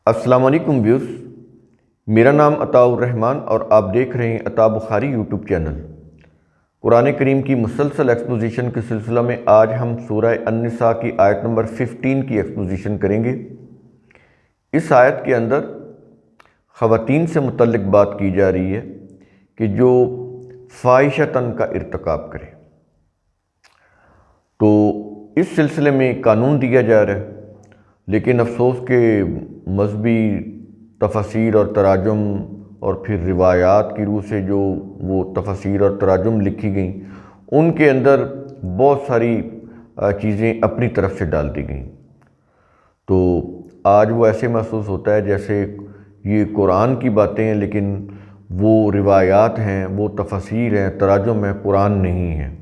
السلام علیکم ویورز، میرا نام عطاء الرحمن اور آپ دیکھ رہے ہیں عطاء بخاری یوٹیوب چینل۔ قرآن کریم کی مسلسل ایکسپوزیشن کے سلسلہ میں آج ہم سورہ النساء کی آیت نمبر 15 کی ایکسپوزیشن کریں گے۔ اس آیت کے اندر خواتین سے متعلق بات کی جا رہی ہے کہ جو فاحشتاً کا ارتکاب کرے، تو اس سلسلے میں قانون دیا جا رہا ہے، لیکن افسوس کہ مذہبی تفاسیر اور تراجم اور پھر روایات کی روح سے جو وہ تفاسیر اور تراجم لکھی گئیں ان کے اندر بہت ساری چیزیں اپنی طرف سے ڈال دی گئیں۔ تو آج وہ ایسے محسوس ہوتا ہے جیسے یہ قرآن کی باتیں ہیں، لیکن وہ روایات ہیں، وہ تفاسیر ہیں، تراجم ہیں، قرآن نہیں ہیں۔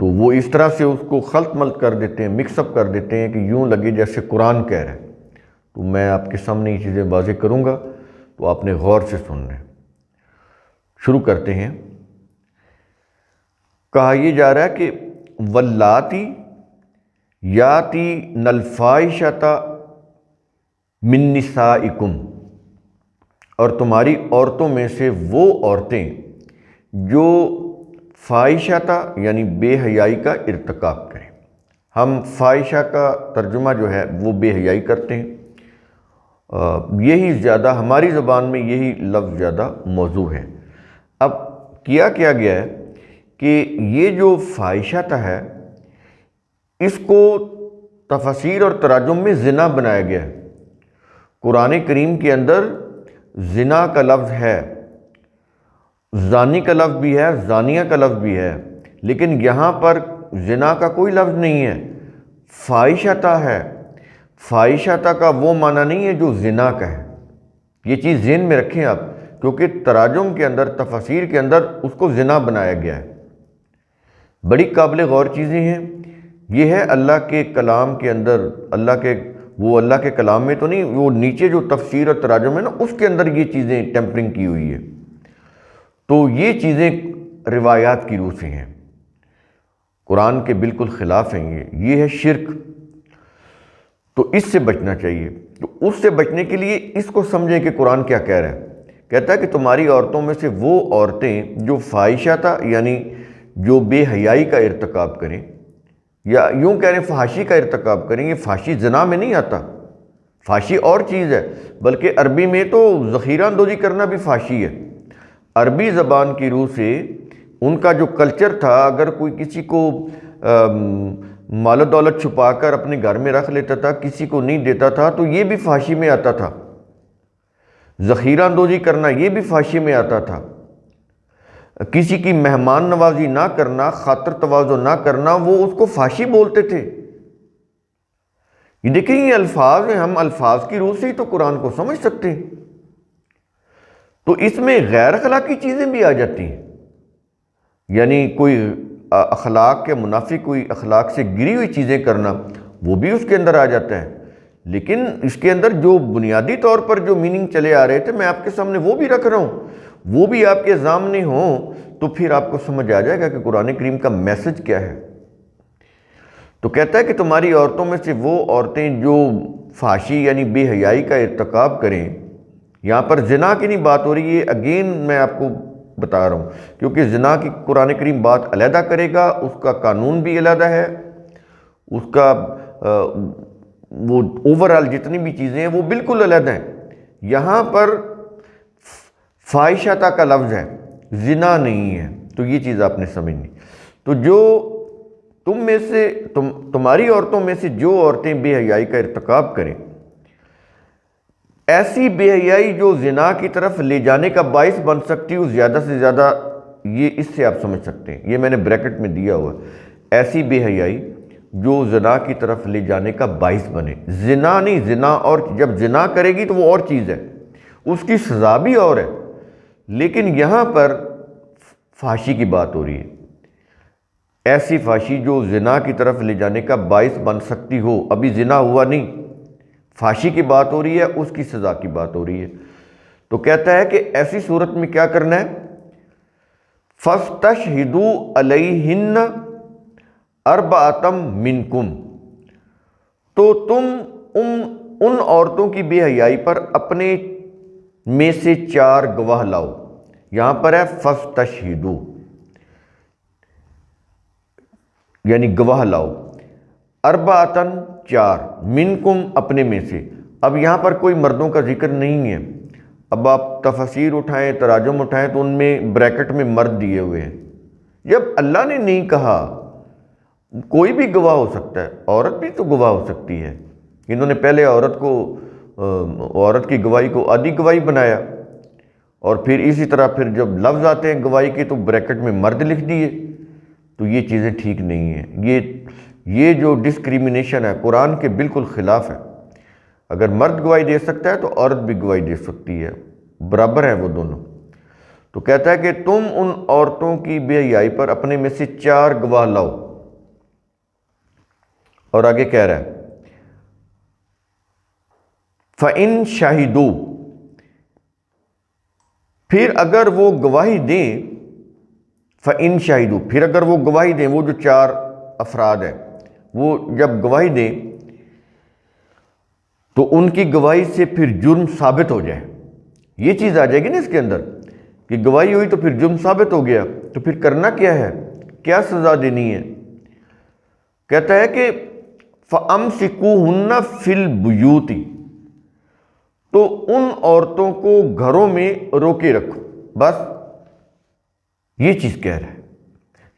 تو وہ اس طرح سے اس کو خلط ملط کر دیتے ہیں، مکس اپ کر دیتے ہیں کہ یوں لگے جیسے قرآن کہہ رہا ہے۔ تو میں آپ کے سامنے یہ چیزیں واضح کروں گا، تو آپ نے غور سے سننا ہے۔ شروع کرتے ہیں۔ کہا یہ جا رہا ہے کہ واللاتی یاتین الفاحشۃ من نسائکم، اور تمہاری عورتوں میں سے وہ عورتیں جو فاحشہ یعنی بے حیائی کا ارتکاب کریں۔ ہم فاحشہ کا ترجمہ جو ہے وہ بے حیائی کرتے ہیں، یہی زیادہ ہماری زبان میں یہی لفظ زیادہ موضوع ہے۔ اب کیا گیا ہے کہ یہ جو فاحشہ ہے اس کو تفاسیر اور تراجم میں زنا بنایا گیا ہے۔ قرآن کریم کے اندر زنا کا لفظ ہے، زانی کا لفظ بھی ہے، زانیہ کا لفظ بھی ہے، لیکن یہاں پر زنا کا کوئی لفظ نہیں ہے، فاحشہ ہے۔ فاحشہ کا وہ معنی نہیں ہے جو زنا کا ہے۔ یہ چیز ذہن میں رکھیں آپ، کیونکہ تراجم کے اندر، تفاسیر کے اندر اس کو زنا بنایا گیا ہے۔ بڑی قابل غور چیزیں ہیں۔ یہ ہے اللہ کے کلام کے اندر، اللہ کے کلام میں تو نہیں، وہ نیچے جو تفسیر اور تراجم ہے نا، اس کے اندر یہ چیزیں ٹیمپرنگ کی ہوئی ہے۔ تو یہ چیزیں روایات کی روح سے ہیں، قرآن کے بالکل خلاف ہیں۔ یہ ہے شرک۔ تو اس سے بچنا چاہیے۔ تو اس سے بچنے کے لیے اس کو سمجھیں کہ قرآن کیا کہہ رہا ہے۔ کہتا ہے کہ تمہاری عورتوں میں سے وہ عورتیں جو فاحشہ یعنی جو بے حیائی کا ارتکاب کریں، یا یوں کہہ رہے ہیں فحاشی کا ارتکاب کریں۔ یہ فحاشی زنا میں نہیں آتا، فحاشی اور چیز ہے، بلکہ عربی میں تو ذخیرہ اندوزی کرنا بھی فحاشی ہے۔ عربی زبان کی روح سے ان کا جو کلچر تھا، اگر کوئی کسی کو مال و دولت چھپا کر اپنے گھر میں رکھ لیتا تھا، کسی کو نہیں دیتا تھا، تو یہ بھی فحاشی میں آتا تھا۔ ذخیرہ اندوزی کرنا یہ بھی فحاشی میں آتا تھا۔ کسی کی مہمان نوازی نہ کرنا، خاطر تواضع نہ کرنا، وہ اس کو فحاشی بولتے تھے۔ یہ دیکھیں، یہ الفاظ ہیں، ہم الفاظ کی روح سے ہی تو قرآن کو سمجھ سکتے ہیں۔ تو اس میں غیر اخلاقی چیزیں بھی آ جاتی ہیں، یعنی کوئی اخلاق کے منافق، کوئی اخلاق سے گری ہوئی چیزیں کرنا، وہ بھی اس کے اندر آ جاتا ہے۔ لیکن اس کے اندر جو بنیادی طور پر جو میننگ چلے آ رہے تھے، میں آپ کے سامنے وہ بھی رکھ رہا ہوں، وہ بھی آپ کے سامنے ہوں، تو پھر آپ کو سمجھ آ جائے گا کہ قرآن کریم کا میسج کیا ہے۔ تو کہتا ہے کہ تمہاری عورتوں میں سے وہ عورتیں جو فحاشی یعنی بے حیائی کا ارتکاب کریں۔ یہاں پر زنا کی نہیں بات ہو رہی ہے، اگین میں آپ کو بتا رہا ہوں، کیونکہ زنا کی قرآن کریم بات علیحدہ کرے گا، اس کا قانون بھی علیحدہ ہے، اس کا وہ اوورآل جتنی بھی چیزیں ہیں وہ بالکل علیحدہ ہیں۔ یہاں پر فاحشہ کا لفظ ہے، زنا نہیں ہے۔ تو یہ چیز آپ نے سمجھنی۔ تو جو تمہاری عورتوں میں سے جو عورتیں بے حیائی کا ارتکاب کریں، ایسی بے حیائی جو زنا کی طرف لے جانے کا باعث بن سکتی ہو، زیادہ سے زیادہ یہ اس سے آپ سمجھ سکتے ہیں، یہ میں نے بریکٹ میں دیا ہوا ہے، ایسی بے حیائی جو زنا کی طرف لے جانے کا باعث بنے۔ زنا نہیں، زنا، اور جب زنا کرے گی تو وہ اور چیز ہے، اس کی سزا بھی اور ہے، لیکن یہاں پر فحاشی کی بات ہو رہی ہے۔ ایسی فحاشی جو زنا کی طرف لے جانے کا باعث بن سکتی ہو، ابھی زنا ہوا نہیں، فحاشی کی بات ہو رہی ہے، اس کی سزا کی بات ہو رہی ہے۔ تو کہتا ہے کہ ایسی صورت میں کیا کرنا ہے؟ فَاسْتَشْهِدُوا عَلَيْهِنَّ أَرْبَعَةً مِّنْكُمْ، تو تم ان ان عورتوں کی بے حیائی پر اپنے میں سے 4 گواہ لاؤ. یہاں پر ہے فاستشہدوا، یعنی گواہ لاؤ. اربعۃ 4 منکم اپنے میں سے. اب یہاں پر کوئی مردوں کا ذکر نہیں ہے. اب آپ تفسیر اٹھائیں، تراجم اٹھائیں تو ان میں بریکٹ میں مرد دیے ہوئے ہیں. جب اللہ نے نہیں کہا کوئی بھی گواہ ہو سکتا ہے، عورت بھی تو گواہ ہو سکتی ہے. انہوں نے پہلے عورت کی گواہی کو آدھی گواہی بنایا، اور پھر اسی طرح پھر جب لفظ آتے ہیں گواہی کے تو بریکٹ میں مرد لکھ دیے. تو یہ چیزیں ٹھیک نہیں ہیں. یہ جو ڈسکریمنیشن ہے قرآن کے بالکل خلاف ہے. اگر مرد گواہی دے سکتا ہے تو عورت بھی گواہی دے سکتی ہے، برابر ہیں وہ دونوں. تو کہتا ہے کہ تم ان عورتوں کی بے حیائی پر اپنے میں سے 4 گواہ لاؤ. اور آگے کہہ رہا ہے فَإِن شَهِدُوا، پھر اگر وہ گواہی دیں. فَإِن شَهِدُوا، پھر اگر وہ گواہی دیں، وہ جو 4 افراد ہیں وہ جب گواہی دیں تو ان کی گواہی سے پھر جرم ثابت ہو جائے. یہ چیز آ جائے گی نا اس کے اندر کہ گواہی ہوئی تو پھر جرم ثابت ہو گیا. تو پھر کرنا کیا ہے، کیا سزا دینی ہے؟ کہتا ہے کہ فَأَمْسِكُوهُنَّ فِي الْبُيُوتِ، تو ان عورتوں کو گھروں میں روکے رکھو. بس یہ چیز کہہ رہا ہے.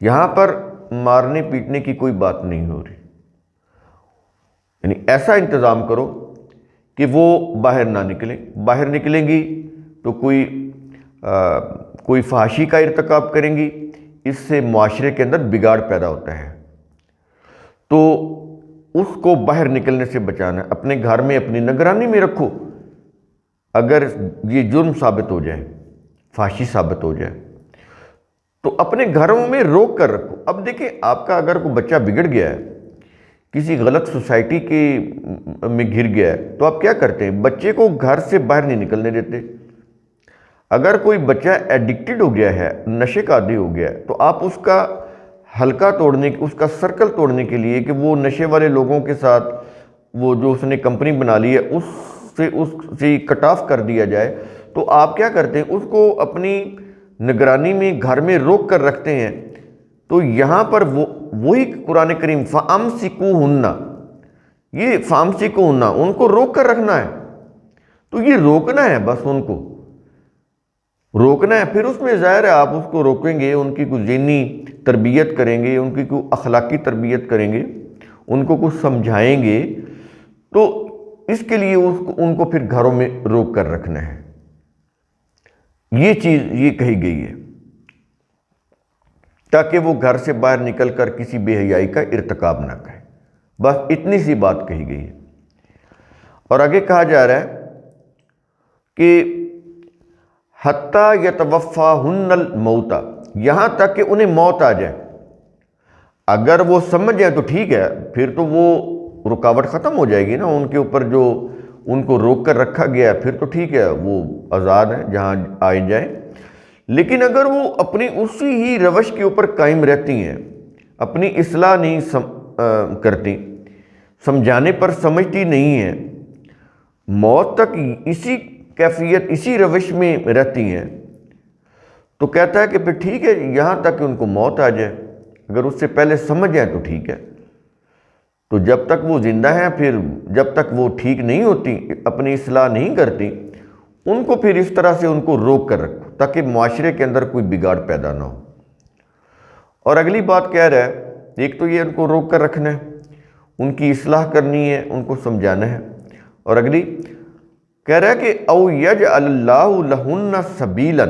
یہاں پر مارنے پیٹنے کی کوئی بات نہیں ہو رہی. یعنی ایسا انتظام کرو کہ وہ باہر نہ نکلیں. باہر نکلیں گی تو کوئی فحاشی کا ارتکاب کریں گی، اس سے معاشرے کے اندر بگاڑ پیدا ہوتا ہے. تو اس کو باہر نکلنے سے بچانا ہے. اپنے گھر میں اپنی نگرانی میں رکھو. اگر یہ جرم ثابت ہو جائے، فحاشی ثابت ہو جائے تو اپنے گھروں میں روک کر رکھو. اب دیکھیں آپ کا اگر کوئی بچہ بگڑ گیا ہے، کسی غلط سوسائٹی میں گر گیا ہے، تو آپ کیا کرتے ہیں؟ بچے کو گھر سے باہر نہیں نکلنے دیتے. اگر کوئی بچہ ایڈکٹڈ ہو گیا ہے، نشے کا عادی ہو گیا ہے، تو آپ اس کا حلقہ توڑنے، اس کا سرکل توڑنے کے لیے کہ وہ نشے والے لوگوں کے ساتھ وہ جو اس نے کمپنی بنا لی ہے اس سے کٹ آف کر دیا جائے، تو آپ کیا کرتے ہیں؟ اس کو اپنی نگرانی میں گھر میں روک کر رکھتے ہیں. تو یہاں پر وہی قرآن کریم فَأَمْسِكُوهُنَّ، یہ فَأَمْسِكُوهُنَّ، ان کو روک کر رکھنا ہے. تو یہ روکنا ہے، بس ان کو روکنا ہے. پھر اس میں ظاہر ہے آپ اس کو روکیں گے، ان کی کوئی ذہنی تربیت کریں گے، ان کی کوئی اخلاقی تربیت کریں گے، ان کو کچھ سمجھائیں گے. تو اس کے لیے ان کو پھر گھروں میں روک کر رکھنا ہے. یہ چیز یہ کہی گئی ہے تاکہ وہ گھر سے باہر نکل کر کسی بے حیائی کا ارتکاب نہ کرے. بس اتنی سی بات کہی گئی ہے. اور آگے کہا جا رہا ہے کہ حتیٰ یتوفاہن الموت، یہاں تک کہ انہیں موت آ جائے. اگر وہ سمجھ جائیں تو ٹھیک ہے، پھر تو وہ رکاوٹ ختم ہو جائے گی نا ان کے اوپر جو ان کو روک کر رکھا گیا ہے. پھر تو ٹھیک ہے، وہ آزاد ہیں جہاں آئے جائیں. لیکن اگر وہ اپنی اسی ہی روش کے اوپر قائم رہتی ہیں، اپنی اصلاح نہیں کرتی، سمجھانے پر سمجھتی نہیں ہیں، موت تک اسی کیفیت اسی روش میں رہتی ہیں، تو کہتا ہے کہ پھر ٹھیک ہے یہاں تک کہ ان کو موت آ جائے. اگر اس سے پہلے سمجھ جائیں تو ٹھیک ہے. تو جب تک وہ زندہ ہیں، پھر جب تک وہ ٹھیک نہیں ہوتی، اپنی اصلاح نہیں کرتی، ان کو پھر اس طرح سے ان کو روک کر رکھو تاکہ معاشرے کے اندر کوئی بگاڑ پیدا نہ ہو. اور اگلی بات کہہ رہا ہے، ایک تو یہ ان کو روک کر رکھنا ہے، ان کی اصلاح کرنی ہے، ان کو سمجھانا ہے. اور اگلی کہہ رہا ہے کہ او یجعل اللہ لہن سبیلا،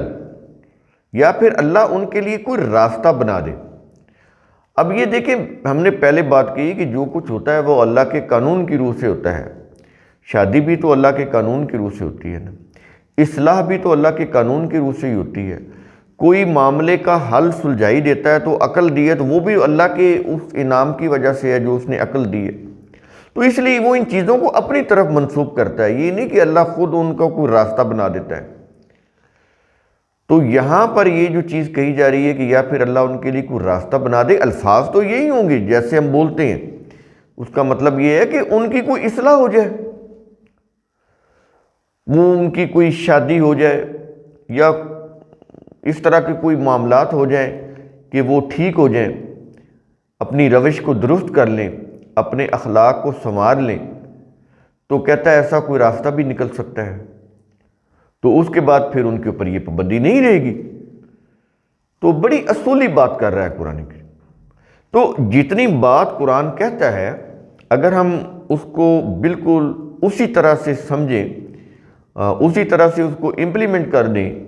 یا پھر اللہ ان کے لیے کوئی راستہ بنا دے. اب یہ دیکھیں، ہم نے پہلے بات کی کہ جو کچھ ہوتا ہے وہ اللہ کے قانون کی روح سے ہوتا ہے. شادی بھی تو اللہ کے قانون کی روح سے ہوتی ہے نا، اصلاح بھی تو اللہ کے قانون کی روح سے ہی ہوتی ہے. کوئی معاملے کا حل سلجھائی دیتا ہے تو عقل دی ہے تو وہ بھی اللہ کے اس انعام کی وجہ سے ہے جو اس نے عقل دی ہے. تو اس لیے وہ ان چیزوں کو اپنی طرف منسوب کرتا ہے، یہ نہیں کہ اللہ خود ان کا کوئی راستہ بنا دیتا ہے. تو یہاں پر یہ جو چیز کہی جا رہی ہے کہ یا پھر اللہ ان کے لیے کوئی راستہ بنا دے، الفاظ تو یہی ہوں گے جیسے ہم بولتے ہیں، اس کا مطلب یہ ہے کہ ان کی کوئی اصلاح ہو جائے. وہ ان کی کوئی شادی ہو جائے یا اس طرح کے کوئی معاملات ہو جائیں کہ وہ ٹھیک ہو جائیں، اپنی روش کو درست کر لیں، اپنے اخلاق کو سنوار لیں، تو کہتا ہے ایسا کوئی راستہ بھی نکل سکتا ہے، تو اس کے بعد پھر ان کے اوپر یہ پابندی نہیں رہے گی۔ تو بڑی اصولی بات کر رہا ہے قرآن کریم۔ تو جتنی بات قرآن کہتا ہے اگر ہم اس کو بالکل اسی طرح سے سمجھیں، اسی طرح سے اس کو امپلیمنٹ کر دیں،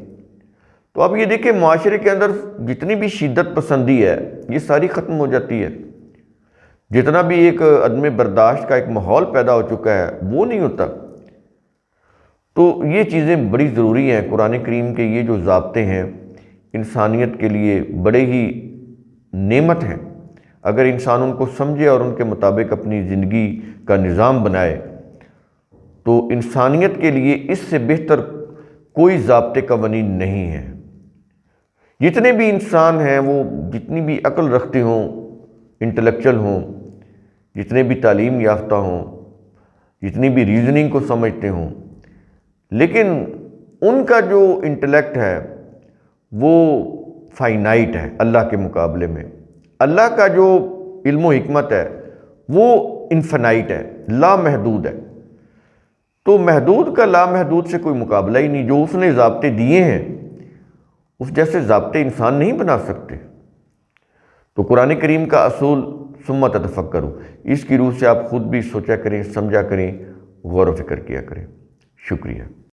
تو اب یہ دیکھیں معاشرے کے اندر جتنی بھی شدت پسندی ہے یہ ساری ختم ہو جاتی ہے، جتنا بھی ایک عدم برداشت کا ایک ماحول پیدا ہو چکا ہے وہ نہیں ہوتا۔ تو یہ چیزیں بڑی ضروری ہیں۔ قرآن کریم کے یہ جو ضابطے ہیں انسانیت کے لیے بڑے ہی نعمت ہیں، اگر انسان ان کو سمجھے اور ان کے مطابق اپنی زندگی کا نظام بنائے تو انسانیت کے لیے اس سے بہتر کوئی ضابطے قوانین نہیں ہے۔ جتنے بھی انسان ہیں وہ جتنی بھی عقل رکھتے ہوں، انٹلیکچل ہوں، جتنے بھی تعلیم یافتہ ہوں، جتنی بھی ریزننگ کو سمجھتے ہوں، لیکن ان کا جو انٹلیکٹ ہے وہ فائنائٹ ہے اللہ کے مقابلے میں۔ اللہ کا جو علم و حکمت ہے وہ انفینائٹ ہے، لامحدود ہے۔ تو محدود کا لامحدود سے کوئی مقابلہ ہی نہیں۔ جو اس نے ضابطے دیے ہیں اس جیسے ضابطے انسان نہیں بنا سکتے۔ تو قرآن کریم کا اصول ثم تتفکروا، اس کی روح سے آپ خود بھی سوچا کریں، سمجھا کریں، غور و فکر کیا کریں۔ شکریہ۔